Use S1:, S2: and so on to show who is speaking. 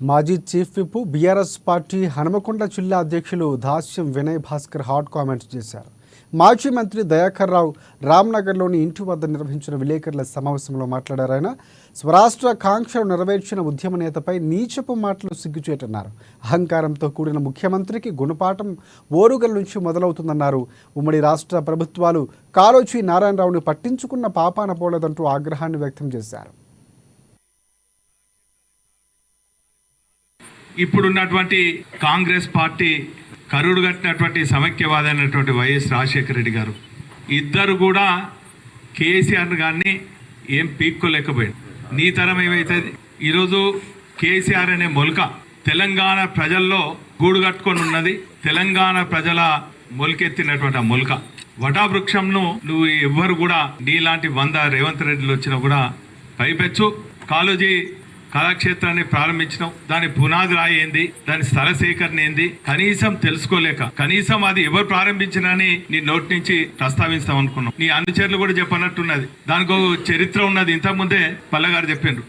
S1: మాజీ chief whip BRS party Hanumakonda జిల్లా అధ్యక్షులు దాస్యం వినయ్ భాస్కర్ హాట్ కామెంట్స్ చేశారు. మాజీ మంత్రి దయాకర్ రావు రామ్నగర్లోని ఇంటి వద్ద నిర్వహించిన విలేకరుల సమావేశంలో మాట్లాడారు. ఆయన స్వరాష్ట్ర కాంక్షలు నెరవేర్చిన ఉద్యమ నేతపై నీచపు మాటలు సిగ్గుచేటన్నారు. అహంకారంతో కూడిన ముఖ్యమంత్రికి గుణపాఠం ఓరుగల నుంచి మొదలవుతుందన్నారు. ఉమ్మడి రాష్ట్ర ప్రభుత్వాలు కాళోజీ నారాయణరావుని పట్టించుకున్న పాపాన పోలేదంటూ ఆగ్రహాన్ని వ్యక్తం చేశారు.
S2: ఇప్పుడున్నటువంటి కాంగ్రెస్ పార్టీ కరుడు కట్టినటువంటి సమైక్యవాది అయినటువంటి వైఎస్ రాజశేఖర రెడ్డి గారు ఇద్దరు కూడా కేసీఆర్ గారిని ఏం పీక్కోలేకపోయాడు. నీ తరం ఏమైతుంది? ఈరోజు కేసీఆర్ అనే మొలక తెలంగాణ ప్రజల్లో గూడు కట్టుకొని ఉన్నది. తెలంగాణ ప్రజల మొలకెత్తినటువంటి ఆ మొలక వటావృక్షంను నువ్వు ఎవ్వరు కూడా నీలాంటి 100 రేవంత్ రెడ్డిలు వచ్చినా కూడా పైపెచ్చు కాళోజీ కళాక్షేత్రాన్ని ప్రారంభించడం, దాని పునాది రాయి ఏంది, దాని స్థల సేకరణ ఏంది కనీసం తెలుసుకోలేక, కనీసం అది ఎవరు ప్రారంభించినని నీ నోటి నుంచి ప్రస్తావిస్తాం అనుకున్నాం. నీ అనుచరులు కూడా చెప్పనట్టున్నది. దానికి చరిత్ర ఉన్నది. ఇంతకుముందే పల్లగారు చెప్పిండ్రు.